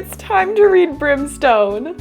it's time to read Brimstone.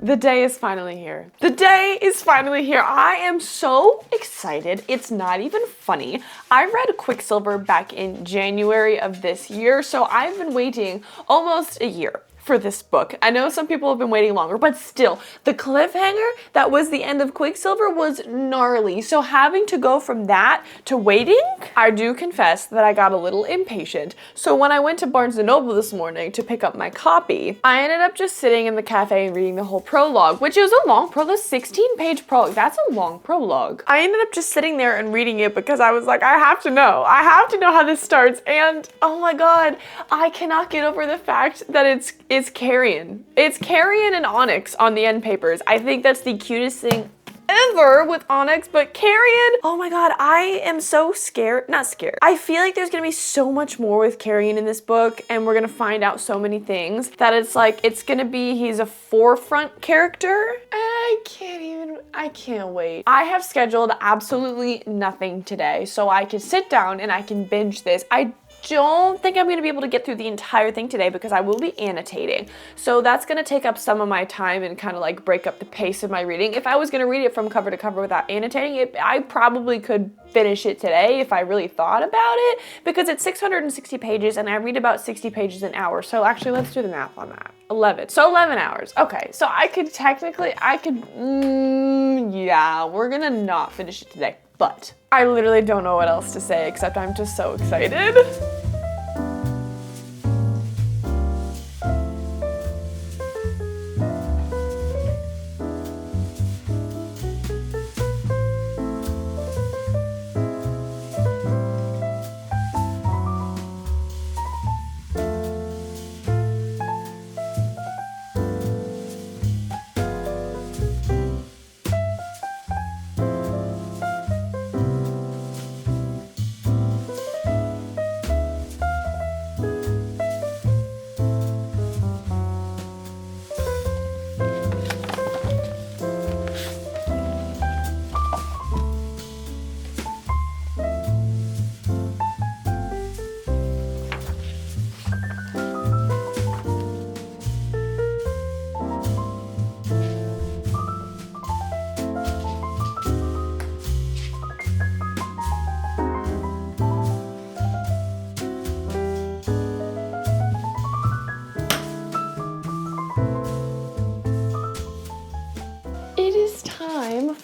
The day is finally here. The day is finally here. I am so excited. It's not even funny. I read Quicksilver back in January of this year, so I've been waiting almost a year for this book. I know some people have been waiting longer, but still, the cliffhanger that was the end of Quicksilver was gnarly. So having to go from that to waiting, I do confess that I got a little impatient. So when I went to Barnes & Noble this morning to pick up my copy, I ended up just sitting in the cafe and reading the whole prologue, which is a long prologue, 16-page prologue. That's a long prologue. I ended up just sitting there and reading it because I was like, I have to know. I have to know how this starts. And oh my God, I cannot get over the fact that it's Carrion. It's Carrion and Onyx on the end papers. I think that's the cutest thing ever with Onyx, but Carrion, oh my God, I am so scared. Not scared. I feel like there's gonna be so much more with Carrion in this book, and we're gonna find out so many things that it's like, it's gonna be, he's a forefront character. I can't wait. I have scheduled absolutely nothing today, so I can sit down and I can binge this. I don't think I'm gonna be able to get through the entire thing today because I will be annotating. So that's gonna take up some of my time and kind of like break up the pace of my reading. If I was gonna read it from cover to cover without annotating it, I probably could finish it today if I really thought about it, because it's 660 pages and I read about 60 pages an hour. So actually, let's do the math on that. 11. So 11 hours. Okay, so I could technically, yeah, we're gonna not finish it today, but I literally don't know what else to say except I'm just so excited.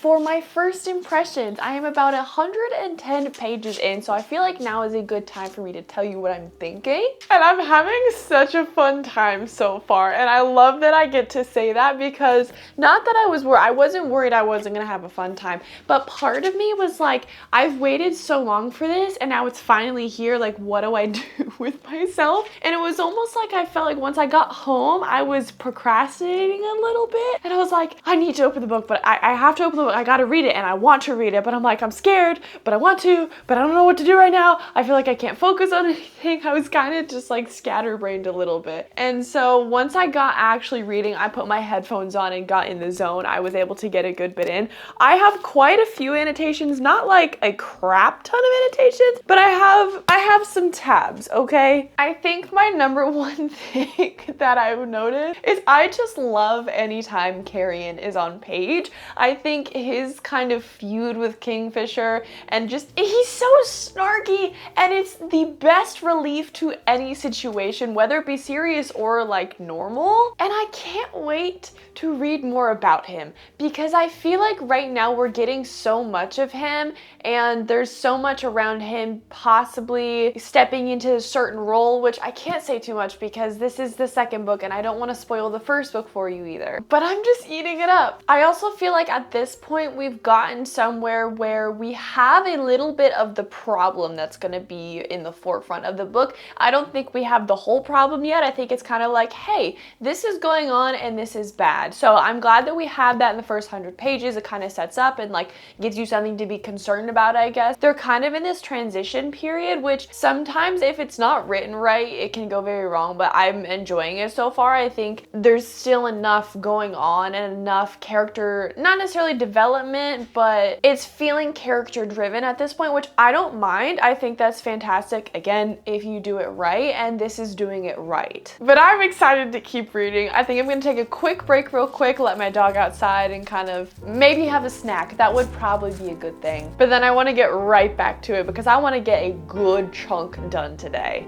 For my first impressions. I am about 110 pages in, so I feel like now is a good time for me to tell you what I'm thinking. And I'm having such a fun time so far, and I love that I get to say that, because not that I was worried, I wasn't worried I wasn't gonna have a fun time, but part of me was like, I've waited so long for this and now it's finally here, like what do I do with myself? And it was almost like I felt like once I got home, I was procrastinating a little bit, and I was like, I need to open the book, but I have to open the book. I gotta read it and I want to read it, but I'm like, I'm scared, but I want to, but I don't know what to do right now. I feel like I can't focus on anything. I was kind of just like scatterbrained a little bit. And so once I got actually reading, I put my headphones on and got in the zone. I was able to get a good bit in. I have quite a few annotations, not like a crap ton of annotations, but I have some tabs, okay? I think my number one thing that I've noticed is I just love anytime Carrion is on page. I think his kind of feud with Kingfisher, and just, he's so snarky, and it's the best relief to any situation, whether it be serious or like normal. And I can't wait to read more about him, because I feel like right now we're getting so much of him, and there's so much around him possibly stepping into a certain role, which I can't say too much because this is the second book and I don't want to spoil the first book for you either. But I'm just eating it up. I also feel like at this point we've gotten somewhere where we have a little bit of the problem that's going to be in the forefront of the book. I don't think we have the whole problem yet. I think it's kind of like, hey, this is going on and this is bad. So I'm glad that we have that in the first 100 pages. It kind of sets up and like gives you something to be concerned about, I guess. They're kind of in this transition period, which sometimes if it's not written right, it can go very wrong, but I'm enjoying it so far. I think there's still enough going on and enough character, not necessarily development, but it's feeling character driven at this point, which I don't mind. I think that's fantastic, again, if you do it right, and this is doing it right. But I'm excited to keep reading. I think I'm gonna take a quick break real quick, let my dog outside, and kind of maybe have a snack. That would probably be a good thing. But then I want to get right back to it because I want to get a good chunk done today.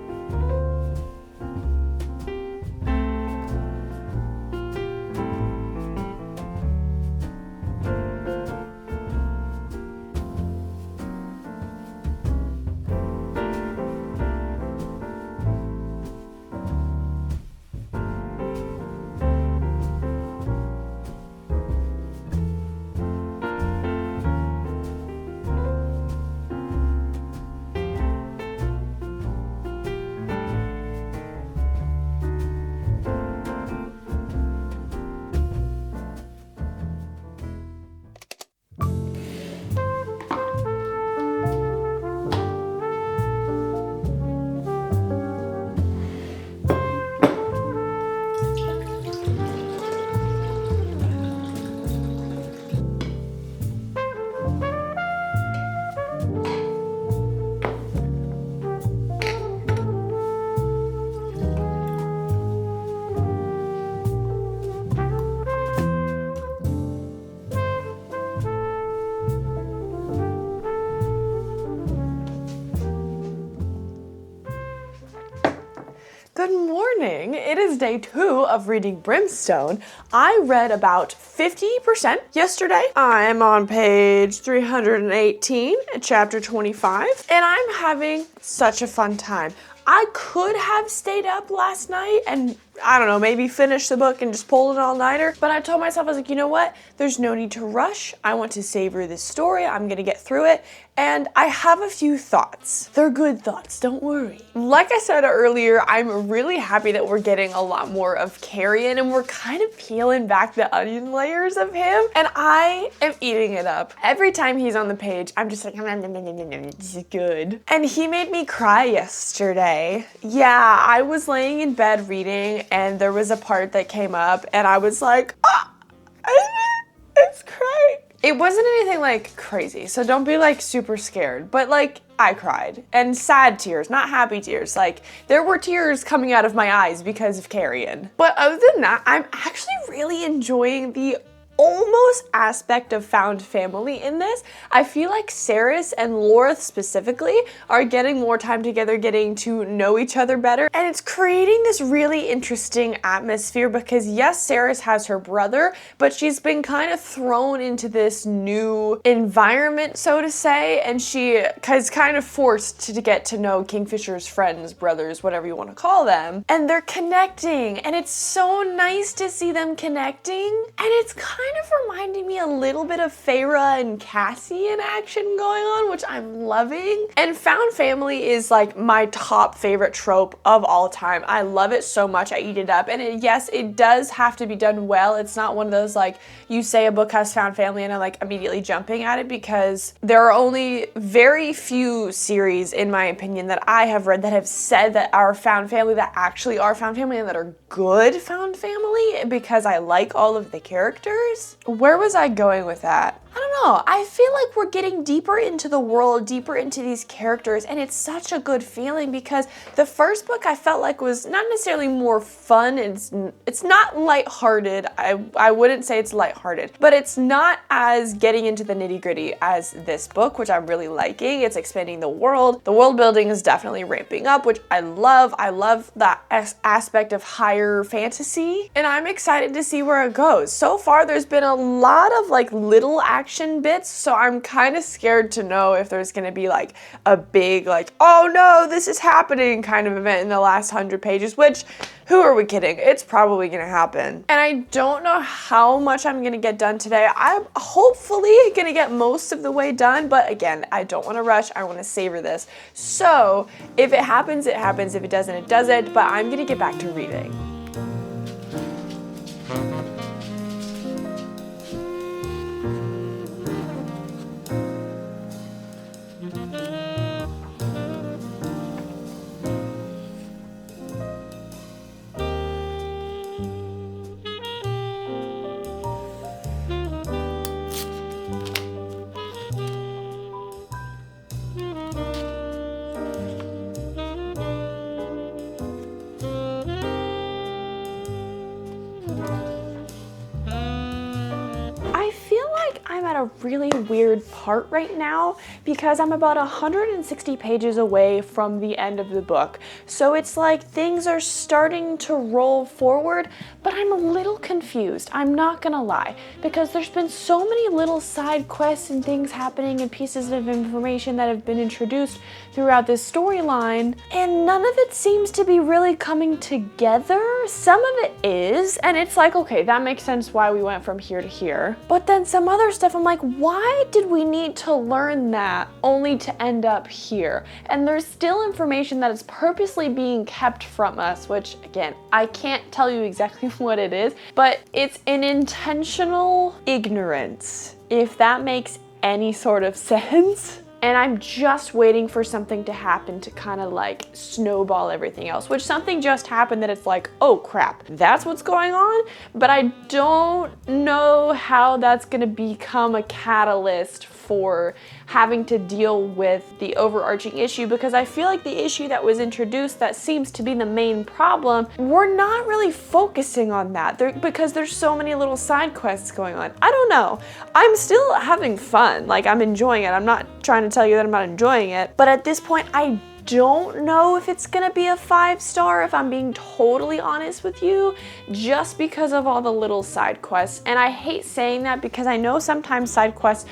Good morning. It is day 2 of reading Brimstone. I read about 50% yesterday. I am on page 318, chapter 25, and I'm having such a fun time. I could have stayed up last night and, I don't know, maybe finish the book and just pull an all-nighter, but I told myself, I was like, you know what? There's no need to rush. I want to savor this story. I'm gonna get through it, and I have a few thoughts. They're good thoughts, don't worry. Like I said earlier, I'm really happy that we're getting a lot more of Carrion, and we're kind of peeling back the onion layers of him, and I am eating it up. Every time he's on the page, I'm just like, this is good. And he made me cry yesterday. Yeah, I was laying in bed reading, and there was a part that came up, and I was like, it's crying. It wasn't anything like crazy, so don't be like super scared, but like I cried, and sad tears, not happy tears. Like there were tears coming out of my eyes because of Carrion. But other than that, I'm actually really enjoying the almost aspect of found family in this. I feel like Saris and Lorith specifically are getting more time together, getting to know each other better, and it's creating this really interesting atmosphere because yes, Saris has her brother, but she's been kind of thrown into this new environment, so to say, and she is kind of forced to get to know Kingfisher's friends, brothers, whatever you want to call them, and they're connecting, and it's so nice to see them connecting, and it's kind of reminding me a little bit of Feyre and Cassie in action going on, which I'm loving. And found family is like my top favorite trope of all time. I love it so much. I eat it up. And yes, it does have to be done well. It's not one of those like you say a book has found family and I'm like immediately jumping at it, because there are only very few series, in my opinion, that I have read that have said that are found family, that actually are found family and that are good found family, because I like all of the characters. Where was I going with that? I don't know. I feel like we're getting deeper into the world, deeper into these characters, and it's such a good feeling because the first book I felt like was not necessarily more fun. It's not lighthearted. I wouldn't say it's lighthearted, but it's not as getting into the nitty-gritty as this book, which I'm really liking. It's expanding the world. The world building is definitely ramping up, which I love. I love that aspect of higher fantasy, and I'm excited to see where it goes. So far, there's been a lot of like little action action bits, so I'm kind of scared to know if there's gonna be like a big like, oh no, this is happening kind of event in the last 100 pages, which who are we kidding? It's probably gonna happen. And I don't know how much I'm gonna get done today. I'm hopefully gonna get most of the way done, but again, I don't wanna rush, I wanna savor this. So if it happens, it happens. If it doesn't, it doesn't, but I'm gonna get back to reading. I'm at a really weird part right now because I'm about 160 pages away from the end of the book. So it's like things are starting to roll forward, but I'm a little confused. I'm not gonna lie, because there's been so many little side quests and things happening and pieces of information that have been introduced throughout this storyline, and none of it seems to be really coming together. Some of it is, and it's like, okay, that makes sense why we went from here to here. But then some other stuff, I'm like, why did we need to learn that only to end up here? And there's still information that is purposely being kept from us, which again, I can't tell you exactly what it is, but it's an intentional ignorance, if that makes any sort of sense. And I'm just waiting for something to happen to kind of like snowball everything else, which something just happened that it's like, oh crap, that's what's going on. But I don't know how that's gonna become a catalyst for having to deal with the overarching issue, because I feel like the issue that was introduced that seems to be the main problem, we're not really focusing on that because there's so many little side quests going on. I don't know. I'm still having fun. Like, I'm enjoying it. I'm not trying to tell you that I'm not enjoying it, but at this point, I don't know if it's gonna be a 5-star, if I'm being totally honest with you, just because of all the little side quests. And I hate saying that because I know sometimes side quests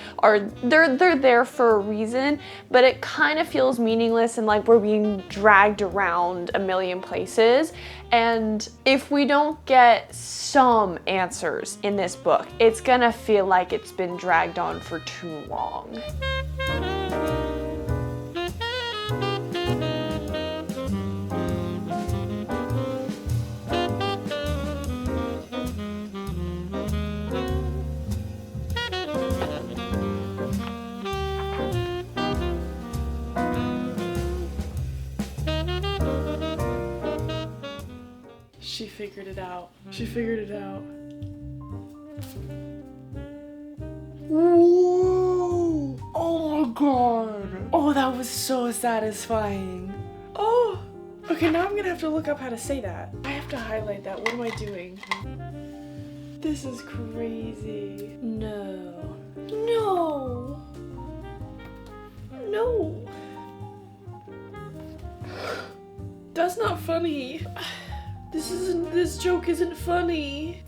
they're there for a reason, but it kind of feels meaningless and like we're being dragged around a million places. And if we don't get some answers in this book, it's gonna feel like it's been dragged on for too long. She figured it out. She figured it out. Whoa! Oh my god! Oh, that was so satisfying. Oh! Okay, now I'm gonna have to look up how to say that. I have to highlight that. What am I doing? This is crazy. No. No! No! That's not funny. This joke isn't funny.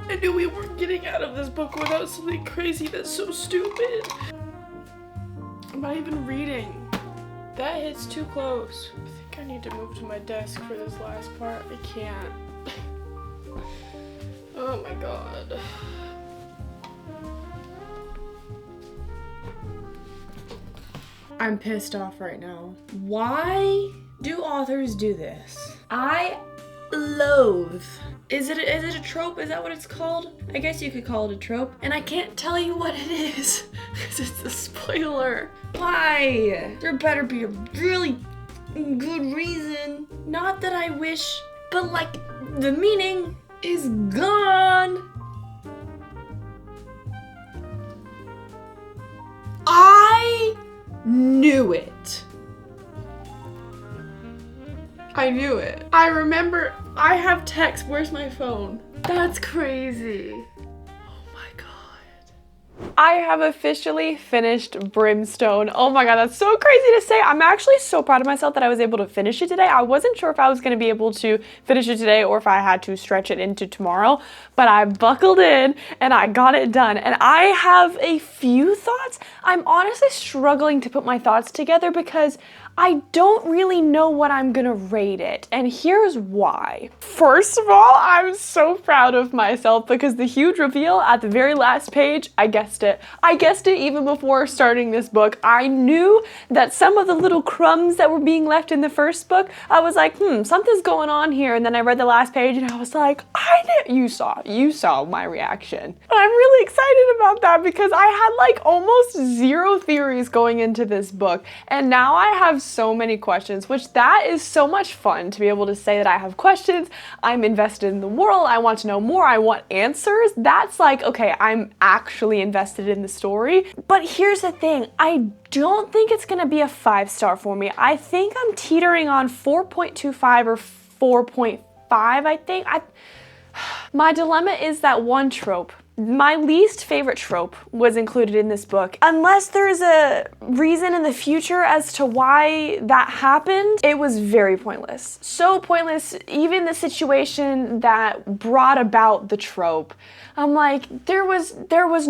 I knew we weren't getting out of this book without something crazy that's so stupid. I'm not even reading. That hits too close. I think I need to move to my desk for this last part. I can't. Oh my god. I'm pissed off right now. Why do authors do this? I loathe. Is it a trope? Is that what it's called? I guess you could call it a trope. And I can't tell you what it is because it's a spoiler. Why? There better be a really good reason. Not that I wish, but like the meaning is gone. I knew it. I knew it. I remember. I have text. Where's my phone? That's crazy. Oh my god. I have officially finished Brimstone. Oh my god, that's so crazy to say. I'm actually so proud of myself that I was able to finish it today. I wasn't sure if I was going to be able to finish it today or if I had to stretch it into tomorrow, but I buckled in and I got it done. And I have a few thoughts. I'm honestly struggling to put my thoughts together because I don't really know what I'm gonna rate it, and here's why. First of all, I'm so proud of myself because the huge reveal at the very last page, I guessed it. I guessed it even before starting this book. I knew that some of the little crumbs that were being left in the first book, I was like, something's going on here, and then I read the last page and I was like, you saw my reaction. And I'm really excited about that because I had like almost zero theories going into this book, and now I have so many questions, which that is so much fun to be able to say that I have questions. I'm invested in the world. I want to know more. I want answers. That's like, okay, I'm actually invested in the story. But here's the thing. I don't think it's going to be a 5-star for me. I think I'm teetering on 4.25 or 4.5, I think. My dilemma is that one trope. My least favorite trope was included in this book. Unless there's a reason in the future as to why that happened, it was very pointless. So pointless, even the situation that brought about the trope. I'm like, there was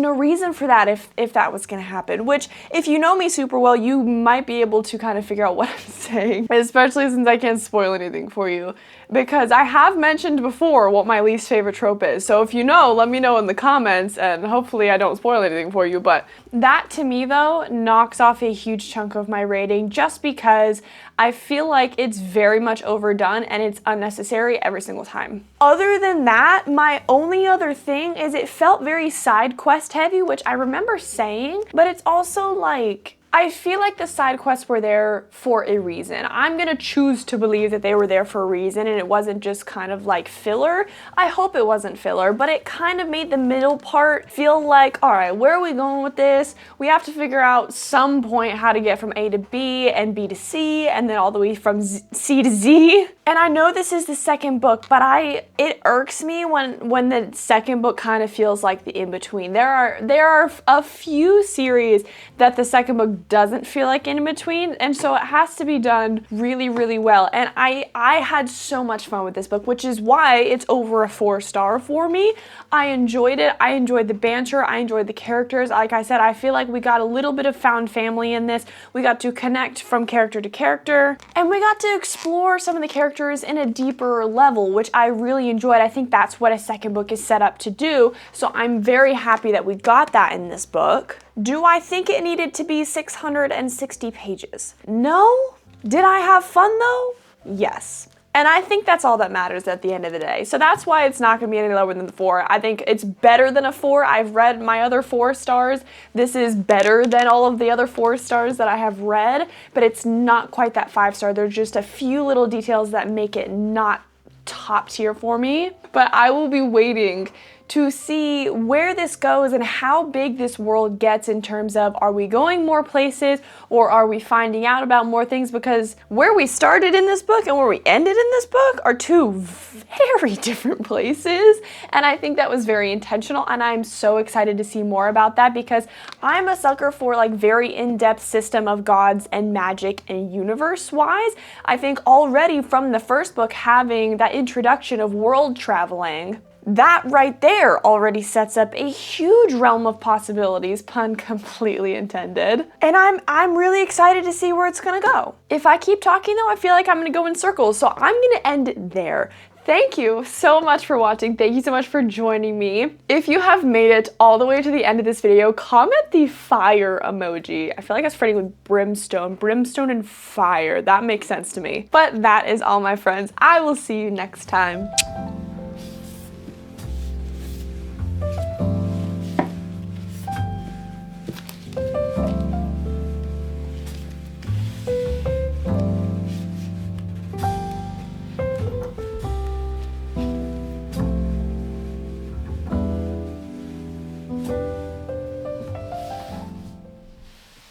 no reason for that if that was gonna happen, which if you know me super well, you might be able to kind of figure out what I'm saying, especially since I can't spoil anything for you, because I have mentioned before what my least favorite trope is. So if you know, let me know in the comments and hopefully I don't spoil anything for you. But that to me though knocks off a huge chunk of my rating just because I feel like it's very much overdone and it's unnecessary every single time. Other than that, my only other thing is it felt very side quest heavy, which I remember saying, but it's also like, I feel like the side quests were there for a reason. I'm gonna choose to believe that they were there for a reason and it wasn't just kind of like filler. I hope it wasn't filler, but it kind of made the middle part feel like, all right, where are we going with this? We have to figure out some point how to get from A to B and B to C and then all the way from C to Z. And I know this is the second book, but it irks me when the second book kind of feels like the in-between. There are a few series that the second book doesn't feel like in between, and so it has to be done really, really well. And I had so much fun with this book, which is why it's over a 4-star for me. I enjoyed it. I enjoyed the banter. I enjoyed the characters. Like I said, I feel like we got a little bit of found family in this. We got to connect from character to character, and we got to explore some of the characters in a deeper level, which I really enjoyed. I think that's what a second book is set up to do, so I'm very happy that we got that in this book. Do I think it needed to be 660 pages? No. Did I have fun though? Yes. And I think that's all that matters at the end of the day. So that's why it's not gonna be any lower than the 4. I think it's better than a 4. I've read my other 4 stars. This is better than all of the other 4 stars that I have read, but it's not quite that 5-star. There's just a few little details that make it not top tier for me. But I will be waiting to see where this goes and how big this world gets in terms of, are we going more places or are we finding out about more things? Because where we started in this book and where we ended in this book are two very different places. And I think that was very intentional, and I'm so excited to see more about that because I'm a sucker for like very in-depth system of gods and magic and universe-wise. I think already from the first book having that introduction of world traveling, that right there already sets up a huge realm of possibilities, pun completely intended. And I'm really excited to see where it's gonna go. If I keep talking though, I feel like I'm gonna go in circles, so I'm gonna end it there. Thank you so much for watching. Thank you so much for joining me. If you have made it all the way to the end of this video, comment the fire emoji. I feel like I was fighting with brimstone. Brimstone and fire. That makes sense to me. But that is all, my friends. I will see you next time.